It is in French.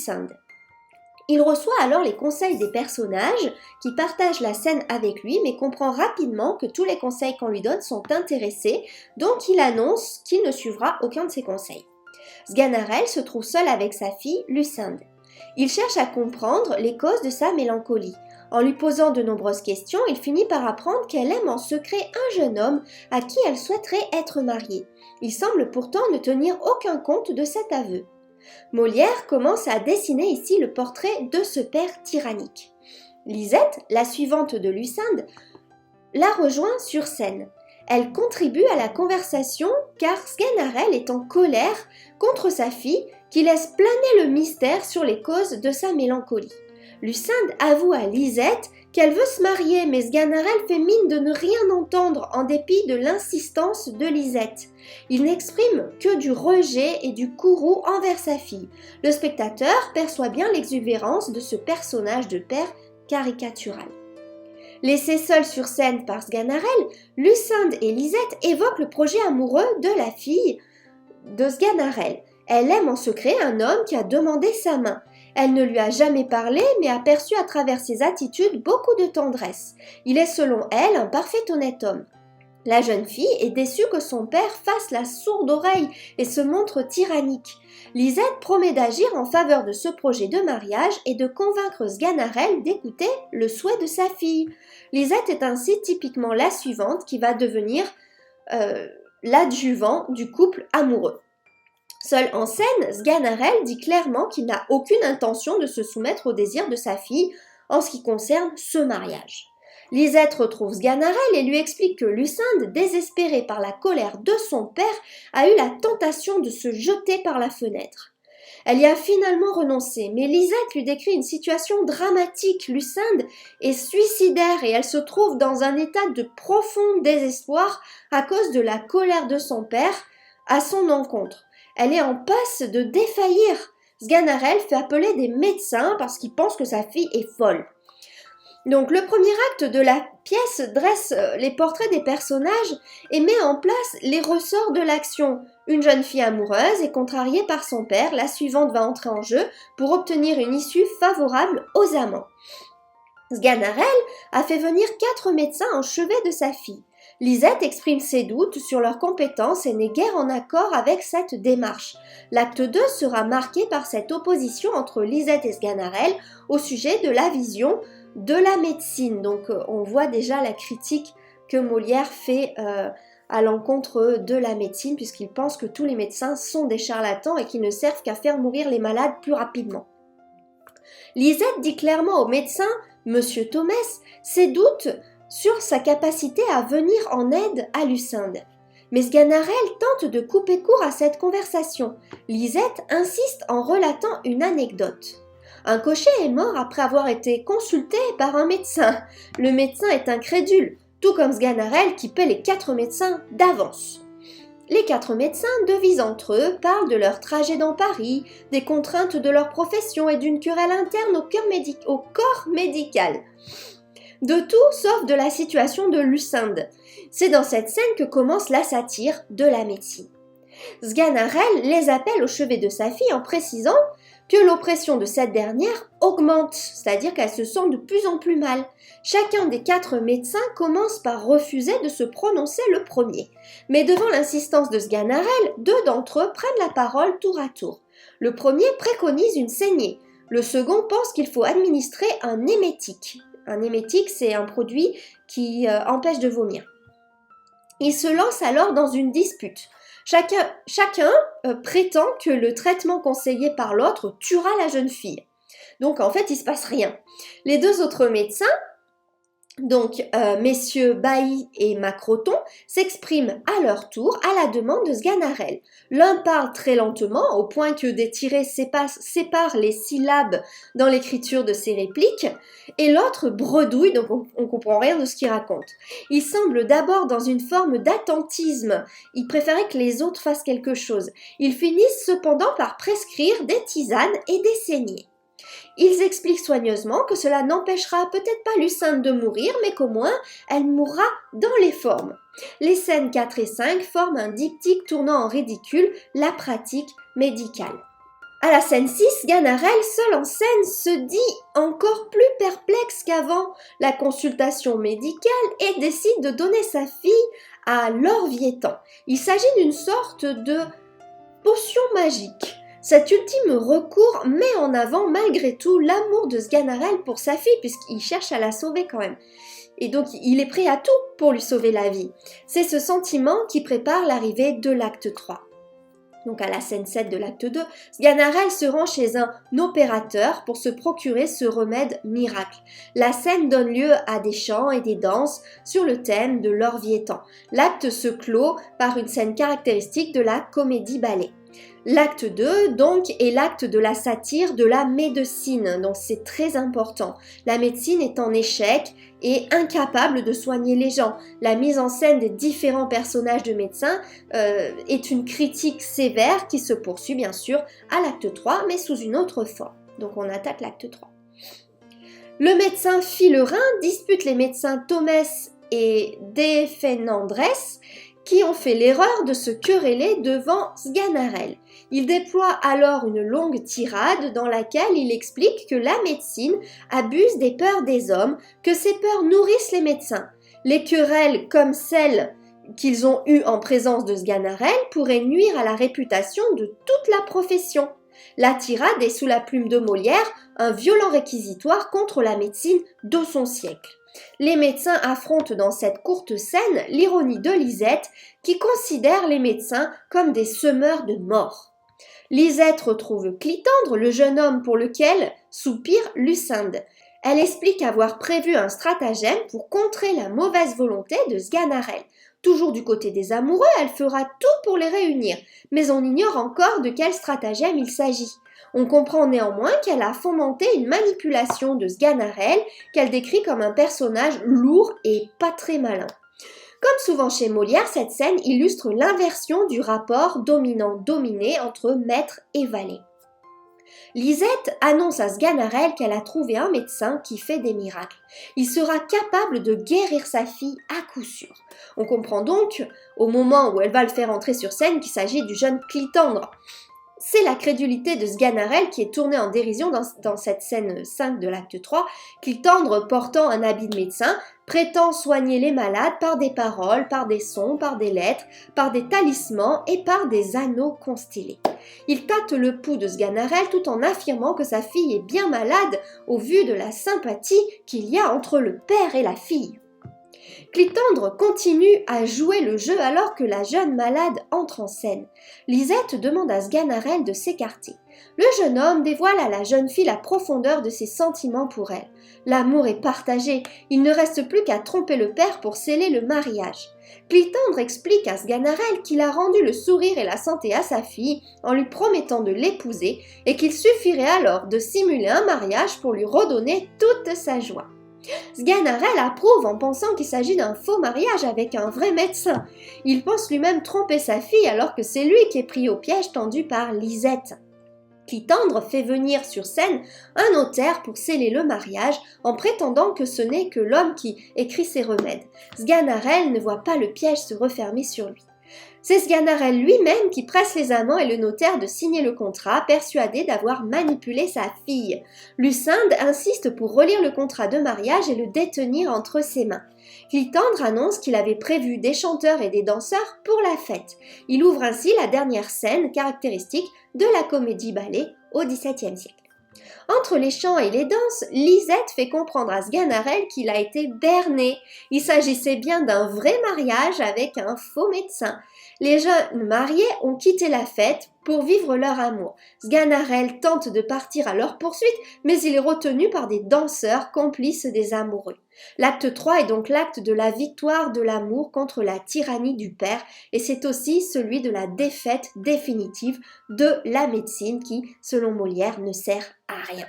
Lucinde. Il reçoit alors les conseils des personnages qui partagent la scène avec lui, mais comprend rapidement que tous les conseils qu'on lui donne sont intéressés, donc il annonce qu'il ne suivra aucun de ses conseils. Sganarelle se trouve seul avec sa fille Lucinde. Il cherche à comprendre les causes de sa mélancolie. En lui posant de nombreuses questions, il finit par apprendre qu'elle aime en secret un jeune homme à qui elle souhaiterait être mariée. Il semble pourtant ne tenir aucun compte de cet aveu. Molière commence à dessiner ici le portrait de ce père tyrannique. Lisette, la suivante de Lucinde, la rejoint sur scène. Elle contribue à la conversation car Sganarelle est en colère contre sa fille qui laisse planer le mystère sur les causes de sa mélancolie. Lucinde avoue à Lisette qu'elle veut se marier, mais Sganarelle fait mine de ne rien entendre en dépit de l'insistance de Lisette. Il n'exprime que du rejet et du courroux envers sa fille. Le spectateur perçoit bien l'exubérance de ce personnage de père caricatural. Laissés seuls sur scène par Sganarelle, Lucinde et Lisette évoquent le projet amoureux de la fille de Sganarelle. Elle aime en secret un homme qui a demandé sa main. Elle ne lui a jamais parlé, mais a perçu à travers ses attitudes beaucoup de tendresse. Il est selon elle un parfait honnête homme. La jeune fille est déçue que son père fasse la sourde oreille et se montre tyrannique. Lisette promet d'agir en faveur de ce projet de mariage et de convaincre Sganarelle d'écouter le souhait de sa fille. Lisette est ainsi typiquement la suivante qui va devenir l'adjuvant du couple amoureux. Seul en scène, Sganarelle dit clairement qu'il n'a aucune intention de se soumettre aux désirs de sa fille en ce qui concerne ce mariage. Lisette retrouve Sganarelle et lui explique que Lucinde, désespérée par la colère de son père, a eu la tentation de se jeter par la fenêtre. Elle y a finalement renoncé, mais Lisette lui décrit une situation dramatique. Lucinde est suicidaire et elle se trouve dans un état de profond désespoir à cause de la colère de son père à son encontre. Elle est en passe de défaillir. Sganarelle fait appeler des médecins parce qu'il pense que sa fille est folle. Donc le premier acte de la pièce dresse les portraits des personnages et met en place les ressorts de l'action. Une jeune fille amoureuse est contrariée par son père, la suivante va entrer en jeu pour obtenir une issue favorable aux amants. Sganarelle a fait venir 4 médecins en chevet de sa fille. Lisette exprime ses doutes sur leurs compétences et n'est guère en accord avec cette démarche. L'acte 2 sera marqué par cette opposition entre Lisette et Sganarelle au sujet de la vision de la médecine. Donc on voit déjà la critique que Molière fait à l'encontre de la médecine puisqu'il pense que tous les médecins sont des charlatans et qu'ils ne servent qu'à faire mourir les malades plus rapidement. Lisette dit clairement au médecin, Monsieur Thomès, ses doutes sur sa capacité à venir en aide à Lucinde. Mais Sganarelle tente de couper court à cette conversation. Lisette insiste en relatant une anecdote. Un cocher est mort après avoir été consulté par un médecin. Le médecin est incrédule, tout comme Sganarelle qui paie les 4 médecins d'avance. Les 4 médecins devisent entre eux, parlent de leur trajet dans Paris, des contraintes de leur profession et d'une querelle interne au corps médical. De tout sauf de la situation de Lucinde. C'est dans cette scène que commence la satire de la médecine. Sganarelle les appelle au chevet de sa fille en précisant que l'oppression de cette dernière augmente, c'est-à-dire qu'elle se sent de plus en plus mal. Chacun des 4 médecins commence par refuser de se prononcer le premier. Mais devant l'insistance de Sganarelle, 2 d'entre eux prennent la parole tour à tour. Le premier préconise une saignée. Le second pense qu'il faut administrer un émétique. Un émétique, c'est un produit qui empêche de vomir. Ils se lancent alors dans une dispute. Chacun prétend que le traitement conseillé par l'autre tuera la jeune fille. Donc en fait, il ne se passe rien. Les 2 autres médecins, donc messieurs Bailly et Macroton, s'expriment à leur tour à la demande de Sganarelle. L'un parle très lentement au point que des tirets séparent les syllabes dans l'écriture de ses répliques et l'autre bredouille, donc on ne comprend rien de ce qu'il raconte. Il semble d'abord dans une forme d'attentisme, il préférait que les autres fassent quelque chose. Ils finissent cependant par prescrire des tisanes et des saignées. Ils expliquent soigneusement que cela n'empêchera peut-être pas Lucinde de mourir, mais qu'au moins elle mourra dans les formes. Les scènes 4 et 5 forment un diptyque tournant en ridicule la pratique médicale. À la scène 6, Sganarelle, seul en scène, se dit encore plus perplexe qu'avant la consultation médicale et décide de donner sa fille à l'Orvietan. Il s'agit d'une sorte de potion magique. Cet ultime recours met en avant malgré tout l'amour de Sganarelle pour sa fille puisqu'il cherche à la sauver quand même. Et donc il est prêt à tout pour lui sauver la vie. C'est ce sentiment qui prépare l'arrivée de l'acte 3. Donc à la scène 7 de l'acte 2, Sganarelle se rend chez un opérateur pour se procurer ce remède miracle. La scène donne lieu à des chants et des danses sur le thème de l'Orvietan. L'acte se clôt par une scène caractéristique de la comédie-ballet. L'acte 2, donc, est l'acte de la satire de la médecine, donc c'est très important. La médecine est en échec et incapable de soigner les gens. La mise en scène des différents personnages de médecins est une critique sévère qui se poursuit bien sûr à l'acte 3, mais sous une autre forme. Donc on attaque l'acte 3. Le médecin Philerin dispute les médecins Thomès et Defenandrès qui ont fait l'erreur de se quereller devant Sganarelle. Il déploie alors une longue tirade dans laquelle il explique que la médecine abuse des peurs des hommes, que ces peurs nourrissent les médecins. Les querelles comme celles qu'ils ont eues en présence de Sganarelle pourraient nuire à la réputation de toute la profession. La tirade est sous la plume de Molière un violent réquisitoire contre la médecine de son siècle. Les médecins affrontent dans cette courte scène l'ironie de Lisette qui considère les médecins comme des semeurs de mort. Lisette retrouve Clitandre, le jeune homme pour lequel soupire Lucinde. Elle explique avoir prévu un stratagème pour contrer la mauvaise volonté de Sganarelle. Toujours du côté des amoureux, elle fera tout pour les réunir, mais on ignore encore de quel stratagème il s'agit. On comprend néanmoins qu'elle a fomenté une manipulation de Sganarelle qu'elle décrit comme un personnage lourd et pas très malin. Comme souvent chez Molière, cette scène illustre l'inversion du rapport dominant-dominé entre maître et valet. Lisette annonce à Sganarelle qu'elle a trouvé un médecin qui fait des miracles. Il sera capable de guérir sa fille à coup sûr. On comprend donc, au moment où elle va le faire entrer sur scène, qu'il s'agit du jeune Clitandre. C'est la crédulité de Sganarelle qui est tournée en dérision dans cette scène 5 de l'acte 3. Clitandre, portant un habit de médecin, prétend soigner les malades par des paroles, par des sons, par des lettres, par des talismans et par des anneaux constellés. Il tâte le pouls de Sganarelle tout en affirmant que sa fille est bien malade au vu de la sympathie qu'il y a entre le père et la fille. Clitandre continue à jouer le jeu alors que la jeune malade entre en scène. Lisette demande à Sganarelle de s'écarter. Le jeune homme dévoile à la jeune fille la profondeur de ses sentiments pour elle. L'amour est partagé, il ne reste plus qu'à tromper le père pour sceller le mariage. Clitandre explique à Sganarelle qu'il a rendu le sourire et la santé à sa fille en lui promettant de l'épouser et qu'il suffirait alors de simuler un mariage pour lui redonner toute sa joie. Sganarelle approuve en pensant qu'il s'agit d'un faux mariage avec un vrai médecin. Il pense lui-même tromper sa fille alors que c'est lui qui est pris au piège tendu par Lisette. Clitandre fait venir sur scène un notaire pour sceller le mariage en prétendant que ce n'est que l'homme qui écrit ses remèdes. Sganarelle ne voit pas le piège se refermer sur lui. C'est Sganarelle lui-même qui presse les amants et le notaire de signer le contrat, persuadé d'avoir manipulé sa fille. Lucinde insiste pour relire le contrat de mariage et le détenir entre ses mains. Clitandre annonce qu'il avait prévu des chanteurs et des danseurs pour la fête. Il ouvre ainsi la dernière scène caractéristique de la comédie-ballet au XVIIe siècle. Entre les chants et les danses, Lisette fait comprendre à Sganarelle qu'il a été berné. Il s'agissait bien d'un vrai mariage avec un faux médecin. Les jeunes mariés ont quitté la fête pour vivre leur amour. Sganarelle tente de partir à leur poursuite, mais il est retenu par des danseurs complices des amoureux. L'acte 3 est donc l'acte de la victoire de l'amour contre la tyrannie du père, et c'est aussi celui de la défaite définitive de la médecine qui, selon Molière, ne sert à rien.